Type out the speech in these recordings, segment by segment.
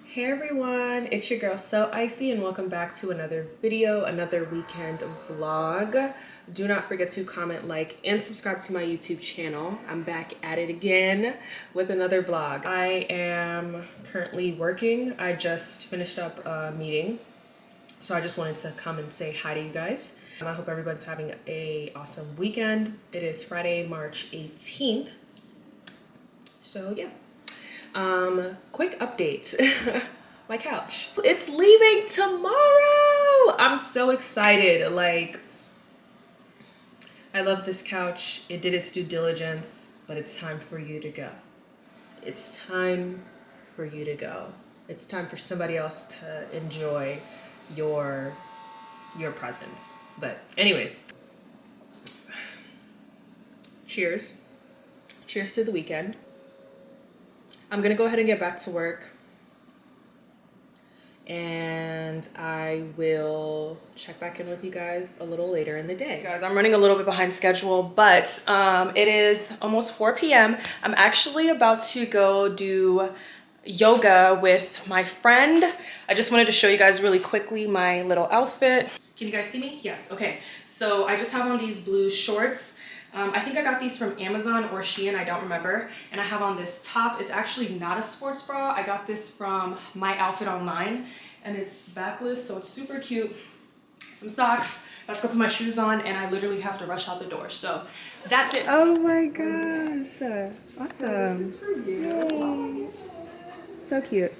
Hey everyone, it's your girl So Icy and welcome back to another video, another weekend vlog. Do not forget to comment, like, and subscribe to my YouTube channel. I'm back at it again with another vlog. I am currently working. I just finished up a meeting, so I just wanted to come and say hi to you guys. I hope everybody's having an awesome weekend. It is Friday, March 18th. So yeah. Quick update. My couch. It's leaving tomorrow! I'm so excited. Like, I love this couch. It did its due diligence, but it's time for you to go. It's time for you to go. It's time for somebody else to enjoy your presence. But anyways, cheers. Cheers to the weekend. I'm gonna go ahead and get back to work and I will check back in with you guys a little later in the day. Guys, I'm running a little bit behind schedule, but it is almost 4 p.m. I'm actually about to go do yoga with my friend. I just wanted to show you guys really quickly my little outfit. Can you guys see me? Yes, okay. So I just have on these blue shorts. I think I got these from Amazon or Shein, I don't remember. And I have on this top. It's actually not a sports bra. I got this from My Outfit Online and it's backless, so it's super cute. Some socks. Let's go put my shoes on and I literally have to rush out the door. So that's it. Oh my gosh. Awesome. So this is for you. Yay. So cute.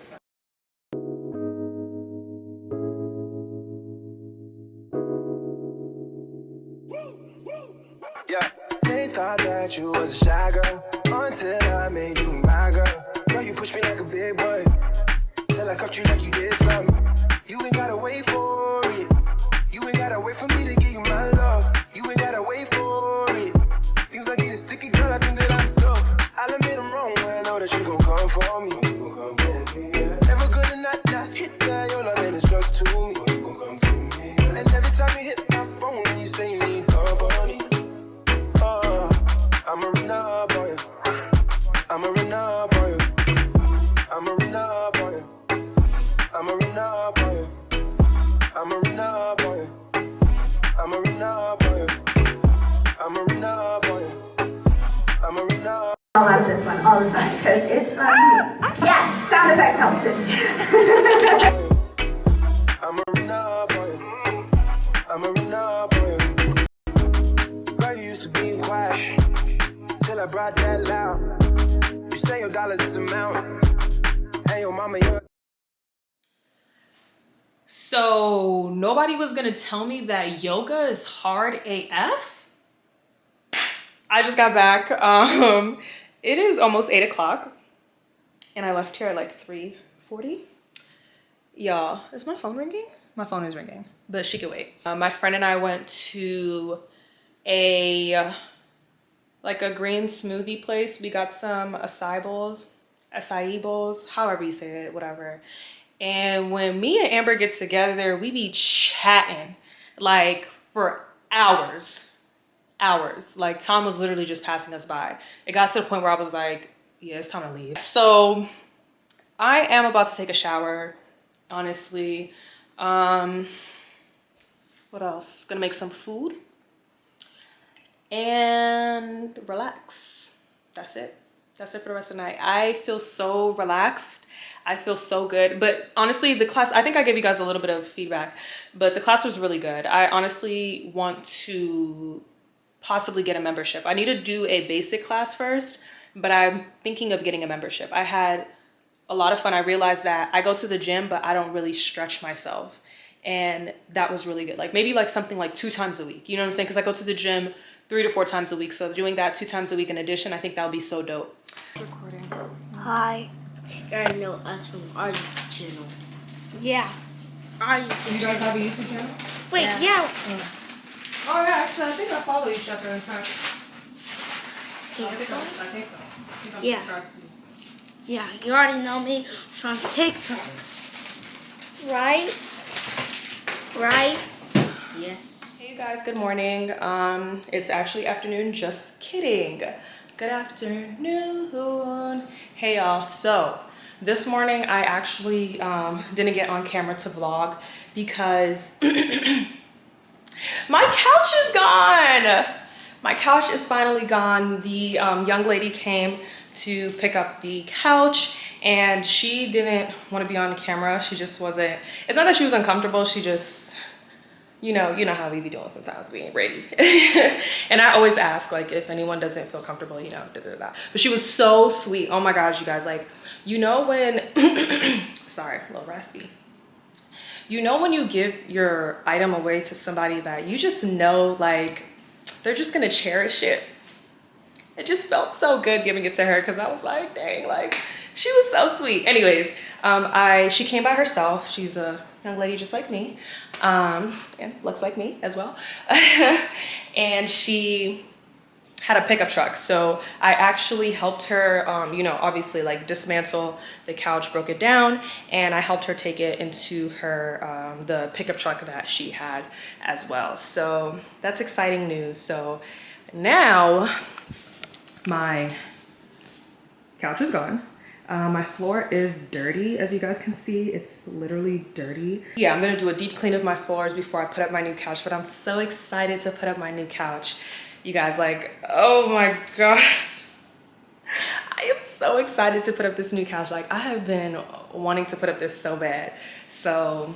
Thought that you was a shy girl until I made you my girl. Girl, you pushed me like a big boy till I cuffed you like you did something. You ain't gotta wait for it. You ain't gotta wait for me to give you my love. You ain't gotta wait for it. Things like getting sticky, girl, I think that I'm stuck. I'll admit I'm wrong when I know that you gon' come for me. Never gonna not hit that. Your love and it's just to me. And every time you hit my phone and you say you need company, I'm a run up on you. I'm a run up on you. I'm a run up on you. I'm a run up on you. I'm a run up on you. I'm a run up on you. I'm a run up on you. I'm a run up. I like this one all the time because it's fun. Yes, sound effects help too. I'm a run up on you. I'm a run up on you. Girl, you used to being quiet till I brought that loud. You say your dollars is a mountain. Hey, your mama, you're... So nobody was gonna tell me that yoga is hard AF? I just got back. It is almost 8 o'clock and I left here at like 3:40. Y'all, is my phone ringing? My phone is ringing, but she could wait. My friend and I went to a green smoothie place. We got some acai bowls, however you say it, whatever. And when me and Amber gets together, we be chatting like for hours. Like Tom was literally just passing us by. It got to the point where I was like, yeah, it's time to leave. So I am about to take a shower, honestly. What else? Gonna make some food and relax. That's it. That's it for the rest of the night. I feel so relaxed. I feel so good. But honestly, the class, I think I gave you guys a little bit of feedback, but the class was really good. I honestly want to possibly get a membership. I need to do a basic class first, but I'm thinking of getting a membership. I had a lot of fun. I realized that I go to the gym, but I don't really stretch myself. And that was really good. Like maybe like something like 2 times a week. You know what I'm saying? Because I go to the gym 3 to 4 times a week. So doing that 2 times a week in addition, I think that would be so dope. Recording. Hi. You already know us from our channel. Yeah. Our You YouTube guys have a YouTube channel? Wait, yeah. Oh yeah, actually I think I follow each other in fact. I think so. I think I'm Yeah. subscribed to you. Yeah, you already know me from TikTok. Right? Right? Yes. Hey you guys, good morning. It's actually afternoon, just kidding. Good afternoon. Hey y'all, so this morning I actually didn't get on camera to vlog because my couch is gone. My couch is finally gone. The young lady came to pick up the couch and she didn't want to be on camera. She just wasn't, it's not that she was uncomfortable, she just, you know how we be doing sometimes, we ain't ready. And I always ask, like, if anyone doesn't feel comfortable, you know, da-da-da. But she was so sweet. Oh my gosh, you guys, like, you know when, sorry, a little raspy. You know when you give your item away to somebody that you just know, like, they're just gonna cherish it. It just felt so good giving it to her because I was like, dang, like, she was so sweet. Anyways, she came by herself. She's a young lady just like me, and looks like me as well. And she had a pickup truck. So I actually helped her, you know, obviously like dismantle the couch, broke it down, and I helped her take it into her, the pickup truck that she had as well. So that's exciting news. So now my couch is gone. My floor is dirty, as you guys can see. It's literally dirty. Yeah, I'm gonna do a deep clean of my floors before I put up my new couch, but I'm so excited to put up my new couch. You guys, like, oh my God. I am so excited to put up this new couch. Like, I have been wanting to put up this so bad. So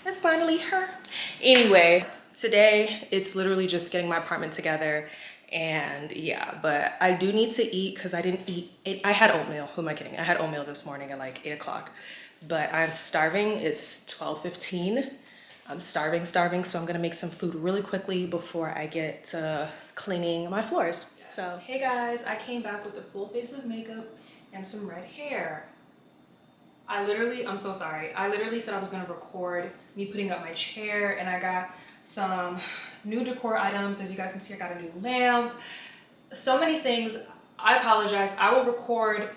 it's finally her. Anyway, today it's literally just getting my apartment together. And yeah, but I do need to eat because I didn't eat it. I had oatmeal. Who am I kidding? I had oatmeal this morning at like 8 o'clock, but I'm starving. It's 12:15. I'm starving. So I'm gonna make some food really quickly before I get to cleaning my floors. Yes. So, hey guys, I came back with a full face of makeup and some red hair. I'm so sorry. I literally said I was gonna record me putting up my chair, and I got some new decor items. As you guys can see, I got a new lamp, so many things. I apologize. I will record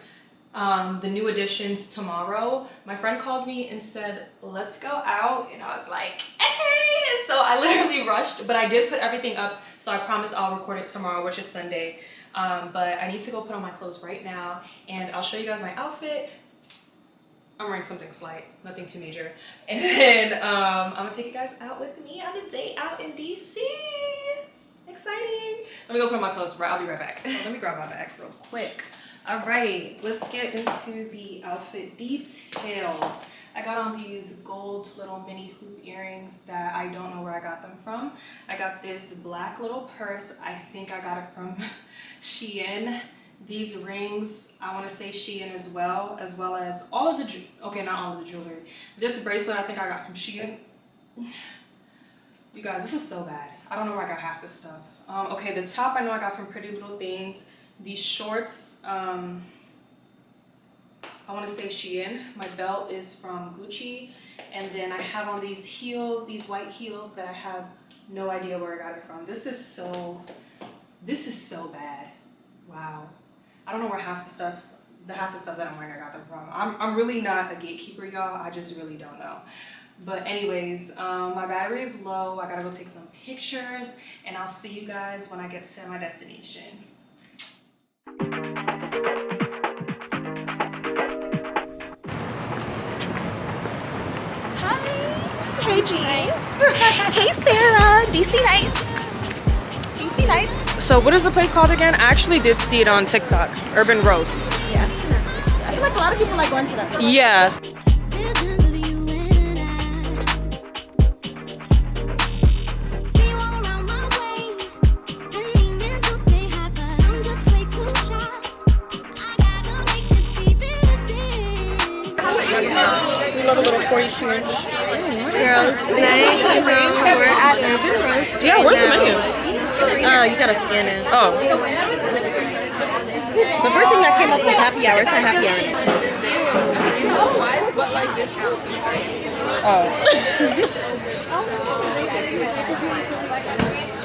the new additions tomorrow. My friend called me and said, let's go out, and I was like, okay. So I literally rushed, but I did put everything up, so I promise I'll record it tomorrow, which is Sunday. But I need to go put on my clothes right now, and I'll show you guys my outfit. I'm wearing something slight, nothing too major. And then I'm gonna take you guys out with me on a date out in DC. Exciting. Let me go put on my clothes, I'll be right back. Oh, let me grab my bag real quick. All right, let's get into the outfit details. I got on these gold little mini hoop earrings that I don't know where I got them from. I got this black little purse. I think I got it from Shein. These rings, I want to say Shein as well as all of the, okay, not all of the jewelry. This bracelet I think I got from Shein. You guys, this is so bad. I don't know where I got half this stuff. Okay, the top I know I got from Pretty Little Things. These shorts, I want to say Shein. My belt is from Gucci. And then I have on these heels, these white heels that I have no idea where I got it from. This is so bad. Wow. I don't know where half the stuff that I'm wearing I got them from. I'm really not a gatekeeper, y'all. I just really don't know. But anyways, my battery is low. I gotta go take some pictures, and I'll see you guys when I get to my destination. Hey Jeans. Hey Sarah. DC Nights. DC Nights. So what is the place called again? I actually did see it on TikTok. Urban Roast. Yeah. I feel like a lot of people like going to that place. Yeah. We love a little 42-inch. Girls, tonight, we're at Urban Roast. Yeah, where's the menu? You gotta scan it. Oh. The first thing that came help us. Happy hour. It's not happy hour. Oh.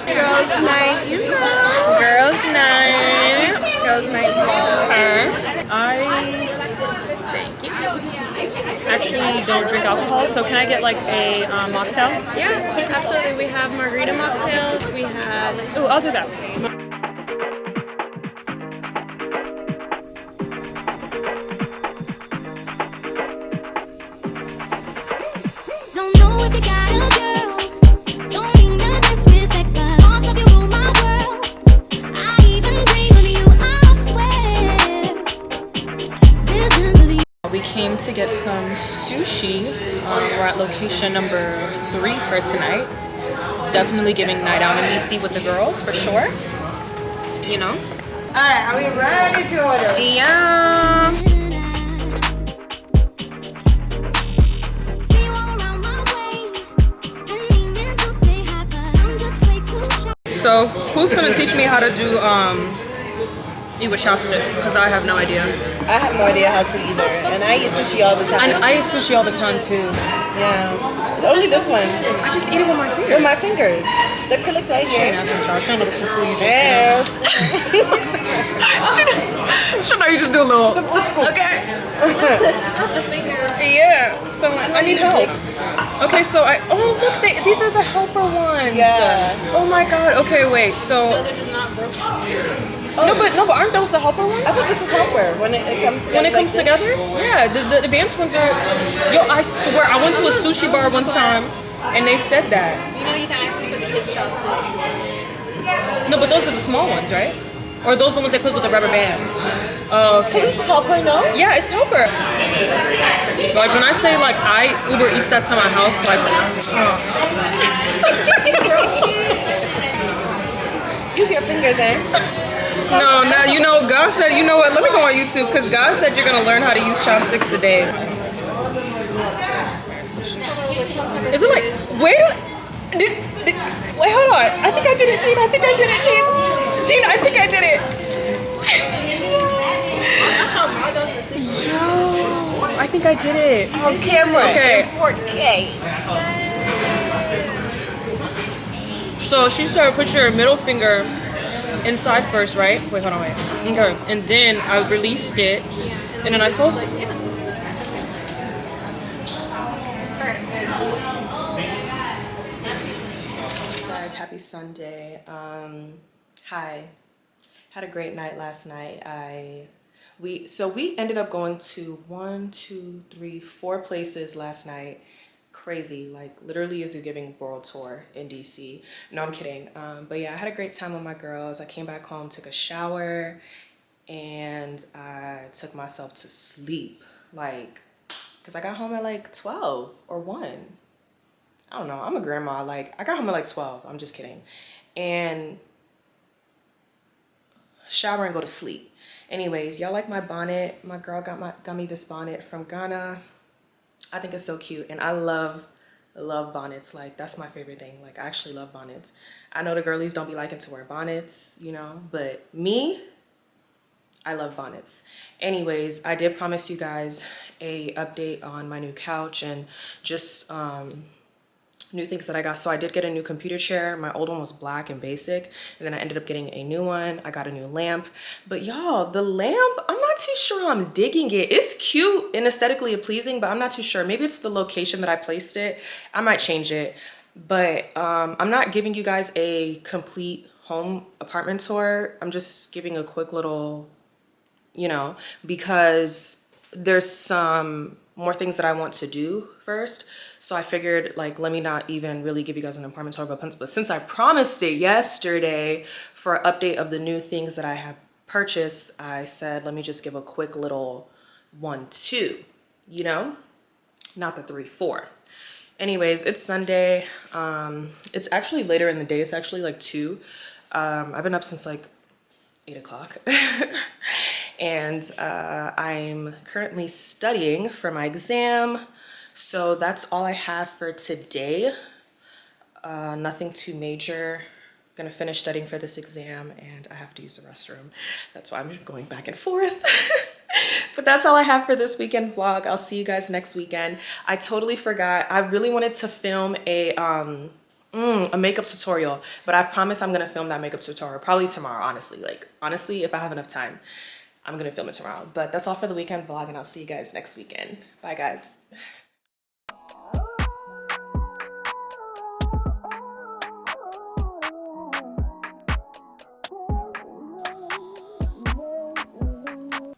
Girls' night, you know. Girls' night. Girls' night. I actually don't drink alcohol, so can I get like a mocktail? Yeah, absolutely. We have margarita mocktails. We have. Ooh, I'll do that. Don't know if you got a girl. Don't mean no disrespect, but on top you rule my world. I even dream of you, I swear. Visions of you. We came to get some sushi. We're at location number 3 for tonight. It's definitely giving night out in DC with the girls for sure. You know? Alright, are we ready to order? Yeah. See you all around my way. Been meaning to say hi, but I'm just way too shy. So who's gonna teach me how to do eat with chopsticks? Because I have no idea. I have no idea how to either, and I eat sushi all the time. I eat sushi all the time too. Yeah, only this one. I just eat it with my fingers. With my fingers. The acrylic's right here. Yeah. Shouldn't you just do a little? Okay. Yeah. So I need help. Okay, so oh look, these are the helper ones. Yeah. Oh my god. Okay, wait. So. No, but aren't those the helper ones? I thought this was helper when it comes together. When it comes together? Yeah, the advanced ones are. Yo, I swear, I went to a sushi bar one time, and they said that. You know you can ask them for the kids' chopsticks. No, but those are the small ones, right? Or are those the ones they put with the rubber band? Oh, okay. This is helper, no? Yeah, it's helper. Like when I say like I Uber Eats that to my house, like. Use your fingers, eh? No, you know, God said, you know what, let me go on YouTube, because God said you're going to learn how to use chopsticks today. Is it like, wait, hold on. I think I did it, Gene. I think I did it, Gene. Gene, I think I did it. Yo, I think I did it. On camera. Okay. In 4K. So she said put your middle finger inside first, right? Wait, hold on, wait. Okay. And then I released it, and then I closed it. Guys, happy Sunday. Hi. Had a great night last night. We ended up going to 4 places last night. Crazy, like literally is a giving world tour in DC. No, I'm kidding. But yeah, I had a great time with my girls. I came back home, took a shower, and I took myself to sleep. Like, cause I got home at like 12 or 1. I don't know, I'm a grandma. Like, I got home at like 12, I'm just kidding. And shower and go to sleep. Anyways, y'all like my bonnet? My girl got me this bonnet from Ghana. I think it's so cute, and I love bonnets. Like, that's my favorite thing. Like, I actually love bonnets. I know the girlies don't be liking to wear bonnets, you know, but me, I love bonnets. Anyways, I did promise you guys a update on my new couch and just new things that I got. So I did get a new computer chair. My old one was black and basic, and then I ended up getting a new one. I got a new lamp. But y'all, the lamp, I'm not too sure I'm digging it. It's cute and aesthetically pleasing, but I'm not too sure. Maybe it's the location that I placed it. I might change it. But I'm not giving you guys a complete home apartment tour. I'm just giving a quick little, you know, because there's some more things that I want to do first. So I figured, like, let me not even really give you guys an apartment tour, but since I promised it yesterday for an update of the new things that I have purchased, I said, let me just give a quick little 1-2, you know, not the 3-4. Anyways, it's Sunday. It's actually later in the day. It's actually like 2. I've been up since like 8 o'clock. And I'm currently studying for my exam. So that's all I have for today. Nothing too major gonna finish studying for this exam and I have to use the restroom. That's why I'm going back and forth. But that's all I have for this weekend vlog. I'll see you guys next weekend. I totally forgot. I really wanted to film a makeup tutorial, but I promise I'm gonna film that makeup tutorial probably tomorrow, honestly. Like, honestly, if I have enough time, I'm gonna film it tomorrow. But that's all for the weekend vlog, and I'll see you guys next weekend. Bye, guys.